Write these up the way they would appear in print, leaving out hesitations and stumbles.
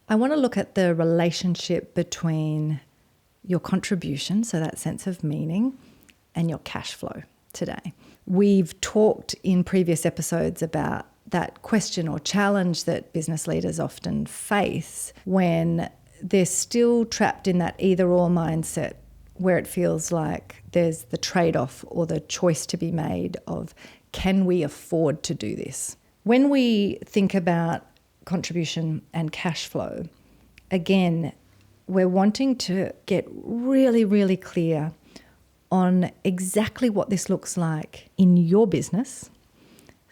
I want to look at the relationship between your contribution, so that sense of meaning, and your cash flow today. We've talked in previous episodes about that question or challenge that business leaders often face when they're still trapped in that either-or mindset, where it feels like there's the trade-off or the choice to be made of, can we afford to do this? When we think about contribution and cash flow, again, we're wanting to get really, really clear on exactly what this looks like in your business.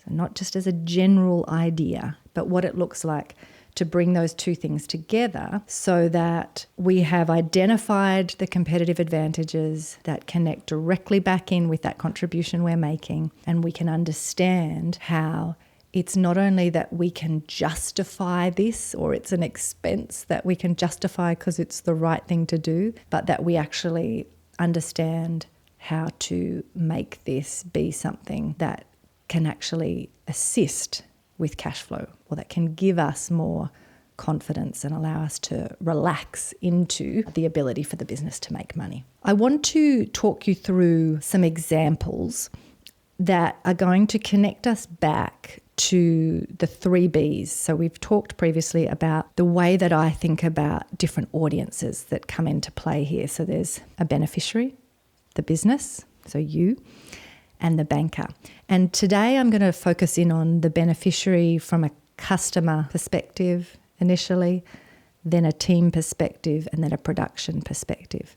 So not just as a general idea, but what it looks like to bring those two things together so that we have identified the competitive advantages that connect directly back in with that contribution we're making, and we can understand how it's not only that we can justify this, or it's an expense that we can justify because it's the right thing to do, but that we actually understand how to make this be something that can actually assist with cash flow, or that can give us more confidence and allow us to relax into the ability for the business to make money. I want to talk you through some examples that are going to connect us back to the 3 Bs. So we've talked previously about the way that I think about different audiences that come into play here. So there's a beneficiary, the business, so you, and the banker. And today I'm going to focus in on the beneficiary from a customer perspective initially, then a team perspective, and then a production perspective.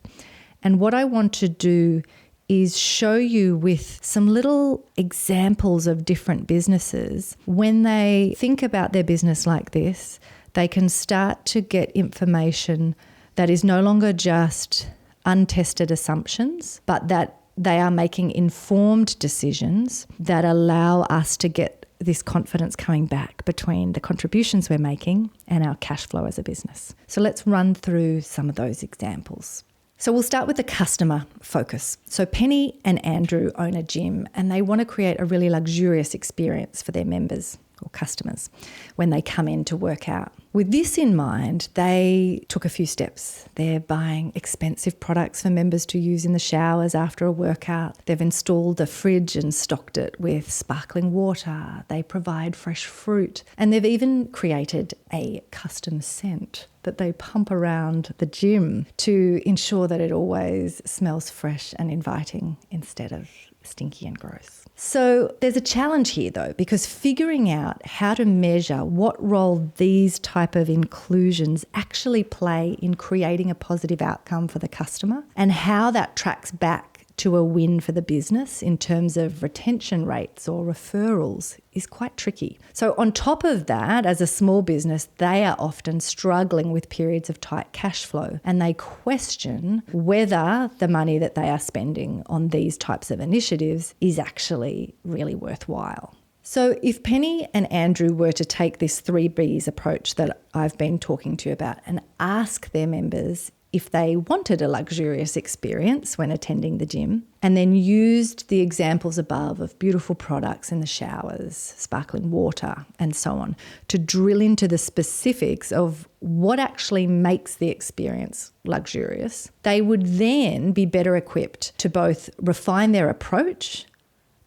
And what I want to do is show you with some little examples of different businesses, when they think about their business like this, they can start to get information that is no longer just untested assumptions, but that they are making informed decisions that allow us to get this confidence coming back between the contributions we're making and our cash flow as a business. So let's run through some of those examples. So we'll start with the customer focus. So Penny and Andrew own a gym, and they want to create a really luxurious experience for their members or customers when they come in to work out. With this in mind, they took a few steps. They're buying expensive products for members to use in the showers after a workout. They've installed a fridge and stocked it with sparkling water. They provide fresh fruit. And they've even created a custom scent that they pump around the gym to ensure that it always smells fresh and inviting instead of stinky and gross. So there's a challenge here though, because figuring out how to measure what role these type of inclusions actually play in creating a positive outcome for the customer and how that tracks back to a win for the business in terms of retention rates or referrals is quite tricky. So on top of that, as a small business, they are often struggling with periods of tight cash flow, and they question whether the money that they are spending on these types of initiatives is actually really worthwhile. So if Penny and Andrew were to take this 3 Bs approach that I've been talking to you about and ask their members if they wanted a luxurious experience when attending the gym, and then used the examples above of beautiful products in the showers, sparkling water, and so on, to drill into the specifics of what actually makes the experience luxurious, they would then be better equipped to both refine their approach,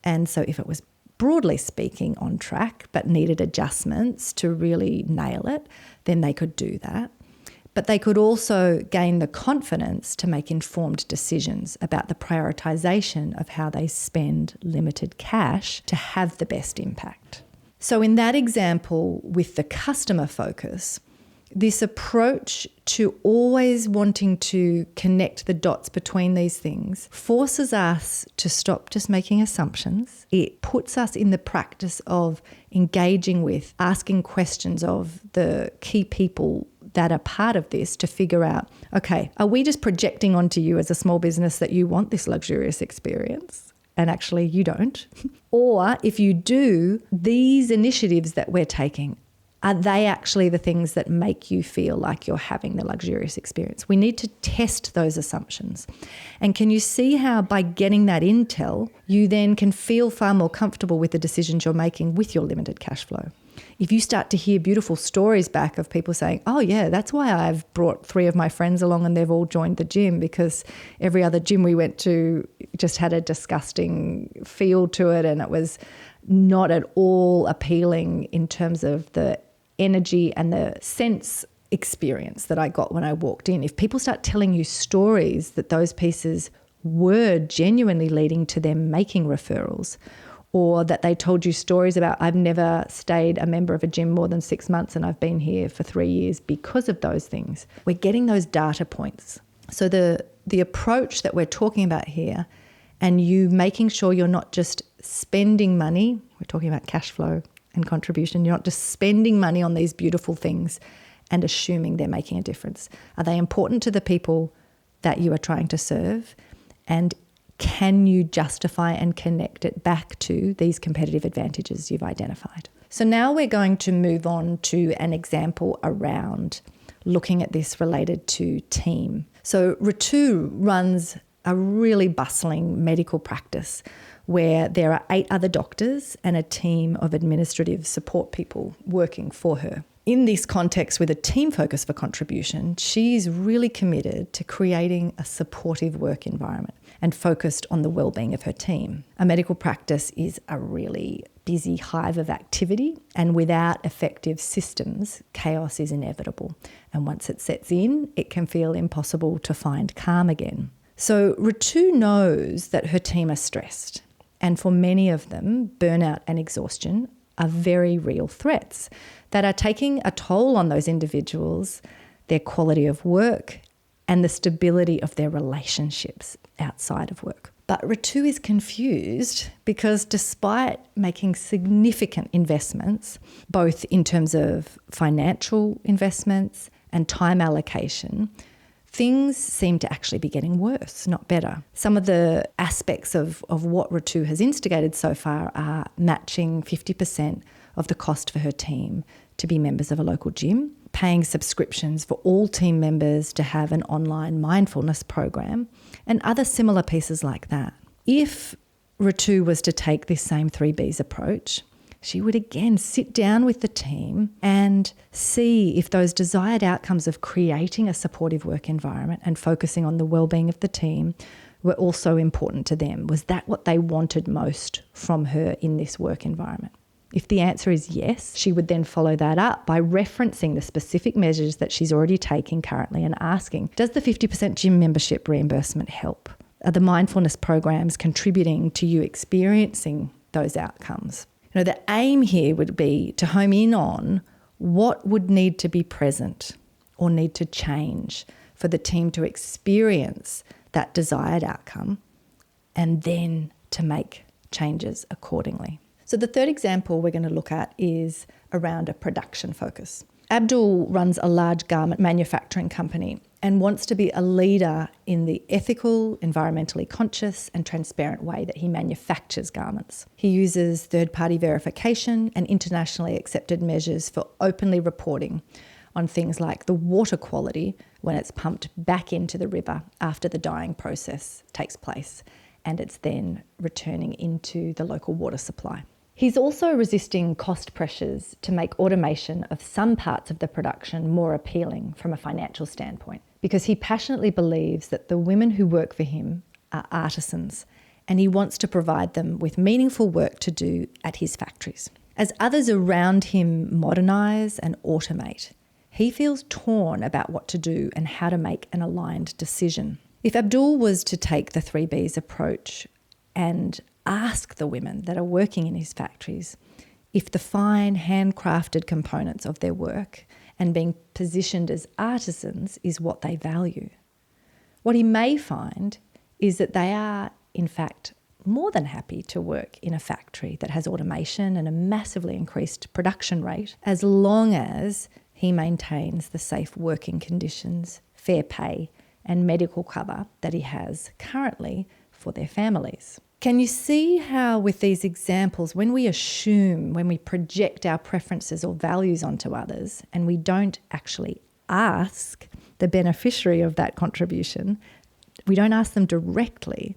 and so if it was broadly speaking on track but needed adjustments to really nail it, then they could do that. But they could also gain the confidence to make informed decisions about the prioritisation of how they spend limited cash to have the best impact. So in that example with the customer focus, this approach to always wanting to connect the dots between these things forces us to stop just making assumptions. It puts us in the practice of engaging with, asking questions of the key people that are part of this to figure out, okay, are we just projecting onto you as a small business that you want this luxurious experience and actually you don't? Or if you do, these initiatives that we're taking, are they actually the things that make you feel like you're having the luxurious experience? We need to test those assumptions. And can you see how by getting that intel, you then can feel far more comfortable with the decisions you're making with your limited cash flow? If you start to hear beautiful stories back of people saying, oh yeah, that's why I've brought 3 of my friends along and they've all joined the gym, because every other gym we went to just had a disgusting feel to it and it was not at all appealing in terms of the energy and the sense experience that I got when I walked in. If people start telling you stories that those pieces were genuinely leading to them making referrals, or that they told you stories about, I've never stayed a member of a gym more than 6 months and I've been here for 3 years because of those things. We're getting those data points. So the approach that we're talking about here, and you making sure you're not just spending money, we're talking about cash flow and contribution, you're not just spending money on these beautiful things and assuming they're making a difference. Are they important to the people that you are trying to serve? And can you justify and connect it back to these competitive advantages you've identified? So now we're going to move on to an example around looking at this related to team. So Ritu runs a really bustling medical practice where there are 8 other doctors and a team of administrative support people working for her. In this context, with a team focus for contribution, she's really committed to creating a supportive work environment and focused on the well-being of her team. A medical practice is a really busy hive of activity, and without effective systems, chaos is inevitable. And once it sets in, it can feel impossible to find calm again. So Ritu knows that her team are stressed, and for many of them, burnout and exhaustion are very real threats that are taking a toll on those individuals, their quality of work, and the stability of their relationships outside of work. But Ritu is confused because despite making significant investments, both in terms of financial investments and time allocation, things seem to actually be getting worse, not better. Some of the aspects of what Ritu has instigated so far are matching 50% of the cost for her team to be members of a local gym, paying subscriptions for all team members to have an online mindfulness program, and other similar pieces like that. If Ritu was to take this same 3Bs approach, she would again sit down with the team and see if those desired outcomes of creating a supportive work environment and focusing on the well-being of the team were also important to them. Was that what they wanted most from her in this work environment? If the answer is yes, she would then follow that up by referencing the specific measures that she's already taking currently and asking, does the 50% gym membership reimbursement help? Are the mindfulness programs contributing to you experiencing those outcomes? The aim here would be to home in on what would need to be present or need to change for the team to experience that desired outcome, and then to make changes accordingly. So the third example we're going to look at is around a production focus. Abdul runs a large garment manufacturing company and wants to be a leader in the ethical, environmentally conscious and transparent way that he manufactures garments. He uses third-party verification and internationally accepted measures for openly reporting on things like the water quality when it's pumped back into the river after the dyeing process takes place and it's then returning into the local water supply. He's also resisting cost pressures to make automation of some parts of the production more appealing from a financial standpoint, because he passionately believes that the women who work for him are artisans and he wants to provide them with meaningful work to do at his factories. As others around him modernise and automate, he feels torn about what to do and how to make an aligned decision. If Abdul was to take the 3Bs approach and ask the women that are working in his factories if the fine handcrafted components of their work and being positioned as artisans is what they value, what he may find is that they are, in fact, more than happy to work in a factory that has automation and a massively increased production rate, as long as he maintains the safe working conditions, fair pay, and medical cover that he has currently for their families. Can you see how with these examples, when we assume, when we project our preferences or values onto others, and we don't actually ask the beneficiary of that contribution, we don't ask them directly,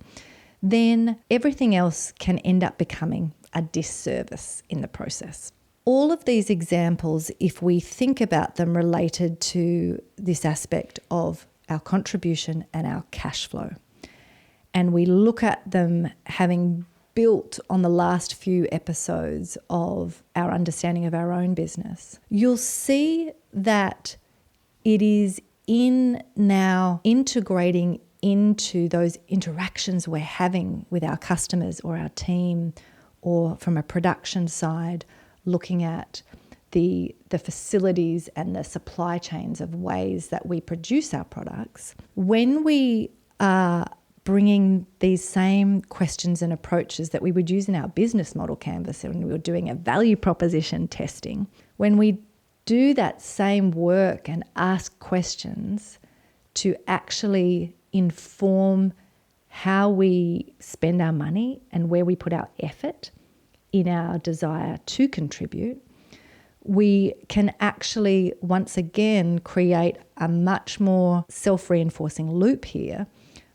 then everything else can end up becoming a disservice in the process. all of these examples, if we think about them related to this aspect of our contribution and our cash flow, and we look at them having built on the last few episodes of our understanding of our own business, you'll see that it is in now integrating into those interactions we're having with our customers or our team, or from a production side, looking at the facilities and the supply chains of ways that we produce our products. When we are bringing these same questions and approaches that we would use in our business model canvas when we were doing a value proposition testing, when we do that same work and ask questions to actually inform how we spend our money and where we put our effort in our desire to contribute, we can actually once again create a much more self-reinforcing loop here,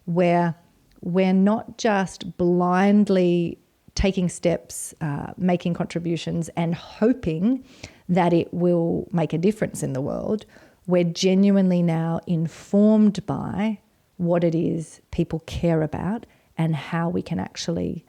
where we're not just blindly taking steps, making contributions and hoping that it will make a difference in the world. We're genuinely now informed by what it is people care about and how we can actually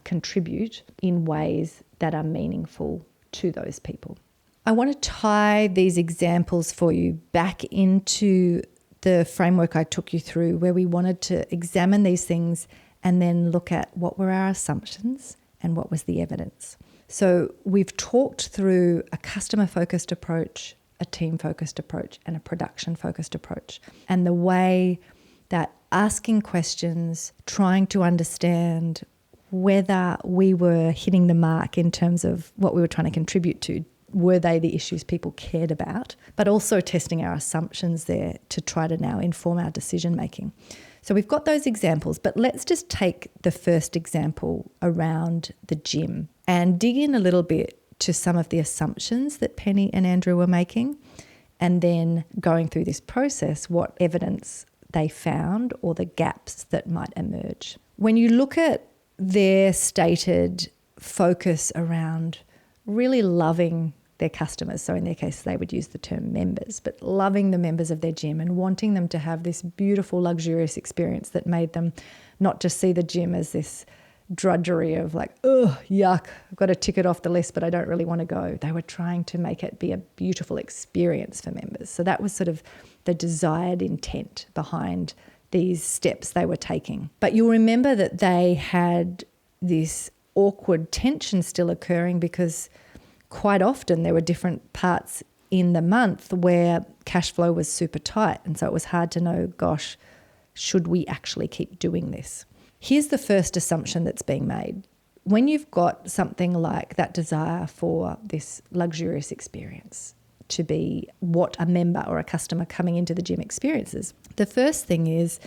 contribute in ways that are meaningful to those people. I want to tie these examples for you back into the framework I took you through, where we wanted to examine these things and then look at what were our assumptions and what was the evidence. So we've talked through a customer-focused approach, a team-focused approach, and a production-focused approach, and the way that asking questions, trying to understand whether we were hitting the mark in terms of what we were trying to contribute to, were they the issues people cared about, but also testing our assumptions there to try to now inform our decision making. So we've got those examples, but let's just take the first example around the gym and dig in a little bit to some of the assumptions that Penny and Andrew were making, and then going through this process, what evidence they found or the gaps that might emerge. When you look at their stated focus around really loving their customers, so in their case they would use the term members, but loving the members of their gym and wanting them to have this beautiful luxurious experience that made them not just see the gym as this drudgery of like, oh, yuck, I've got a ticket off the list but I don't really want to go. They were trying to make it be a beautiful experience for members. So that was sort of the desired intent behind these steps they were taking. But you'll remember that they had this awkward tension still occurring because quite often there were different parts in the month where cash flow was super tight. And so it was hard to know, gosh, should we actually keep doing this? Here's the first assumption that's being made. When you've got something like that desire for this luxurious experience to be what a member or a customer coming into the gym experiences, the first thing is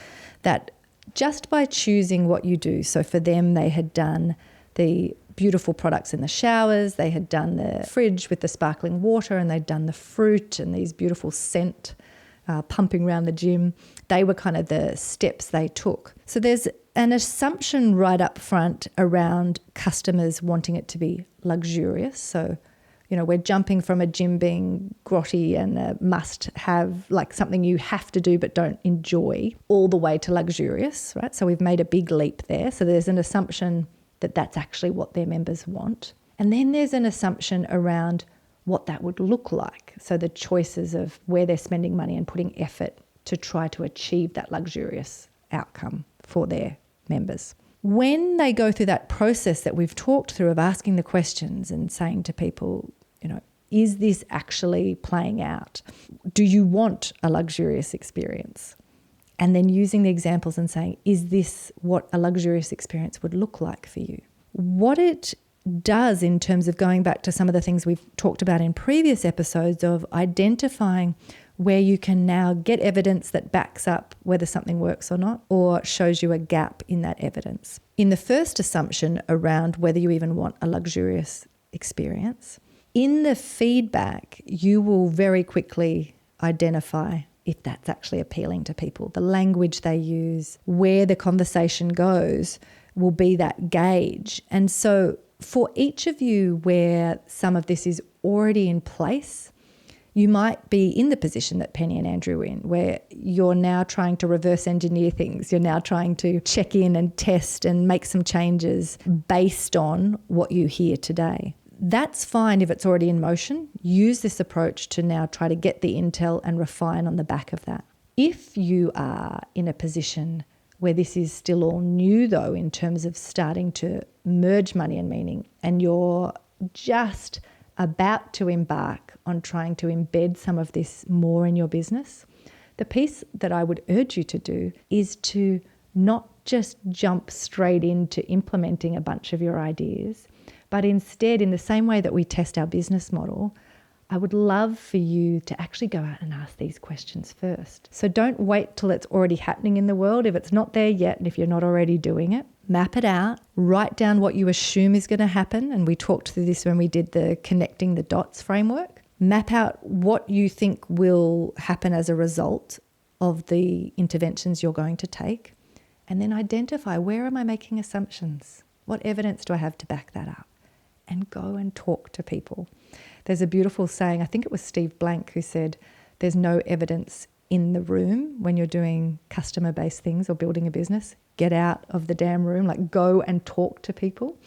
that just by choosing what you do, so for them they had done the beautiful products in the showers, they had done the fridge with the sparkling water, and they'd done the fruit and these beautiful scent pumping around the gym. They were kind of the steps they took. So there's an assumption right up front around customers wanting it to be luxurious. So, you know, we're jumping from a gym being grotty and a must have, like something you have to do but don't enjoy, all the way to luxurious, right? So we've made a big leap there. So there's an assumption that that's actually what their members want. And then there's an assumption around what that would look like. So the choices of where they're spending money and putting effort to try to achieve that luxurious outcome for their members. When they go through that process that we've talked through of asking the questions and saying to people, you know, is this actually playing out? Do you want a luxurious experience? And then using the examples and saying, is this what a luxurious experience would look like for you? What it does in terms of going back to some of the things we've talked about in previous episodes of identifying where you can now get evidence that backs up whether something works or not, or shows you a gap in that evidence. In the first assumption around whether you even want a luxurious experience, in the feedback, you will very quickly identify if that's actually appealing to people. The language they use, where the conversation goes, will be that gauge. And so For each of you where some of this is already in place, you might be in the position that Penny and Andrew are in, where you're now trying to reverse engineer things. You're now trying to check in and test and make some changes based on what you hear today. That's fine if it's already in motion. Use this approach to now try to get the intel and refine on the back of that. If you are in a position where this is still all new, though, in terms of starting to merge money and meaning, and you're just about to embark on trying to embed some of this more in your business, the piece that I would urge you to do is to not just jump straight into implementing a bunch of your ideas, but instead, in the same way that we test our business model, I would love for you to actually go out and ask these questions first. So don't wait till it's already happening in the world. If it's not there yet, and if you're not already doing it, map it out, write down what you assume is going to happen. And we talked through this when we did the connecting the dots framework. Map out what you think will happen as a result of the interventions you're going to take. And then identify, where am I making assumptions? What evidence do I have to back that up? And go and talk to people. There's a beautiful saying, I think it was Steve Blank who said, there's no evidence in the room when you're doing customer-based things or building a business. Get out of the damn room, like go and talk to people.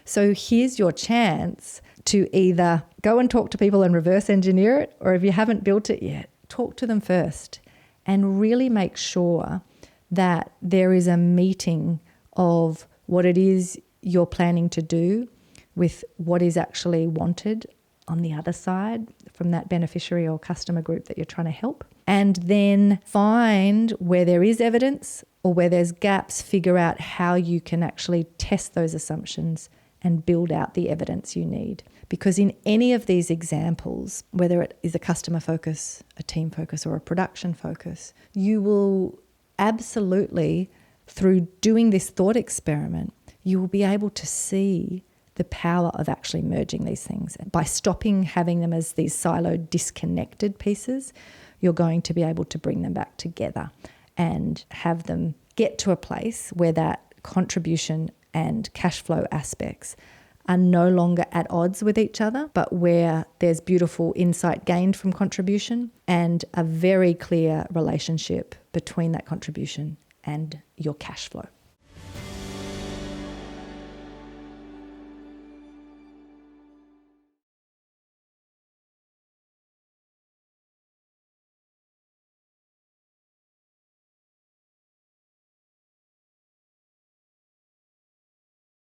So here's your chance to either go and talk to people and reverse engineer it, or if you haven't built it yet, talk to them first and really make sure that there is a meeting of what it is you're planning to do with what is actually wanted on the other side from that beneficiary or customer group that you're trying to help. And then find where there is evidence or where there's gaps, figure out how you can actually test those assumptions and build out the evidence you need. Because in any of these examples, whether it is a customer focus, a team focus, or a production focus, you will absolutely, through doing this thought experiment, you will be able to see the power of actually merging these things. By stopping having them as these siloed, disconnected pieces, you're going to be able to bring them back together and have them get to a place where that contribution and cash flow aspects are no longer at odds with each other, but where there's beautiful insight gained from contribution and a very clear relationship between that contribution and your cash flow.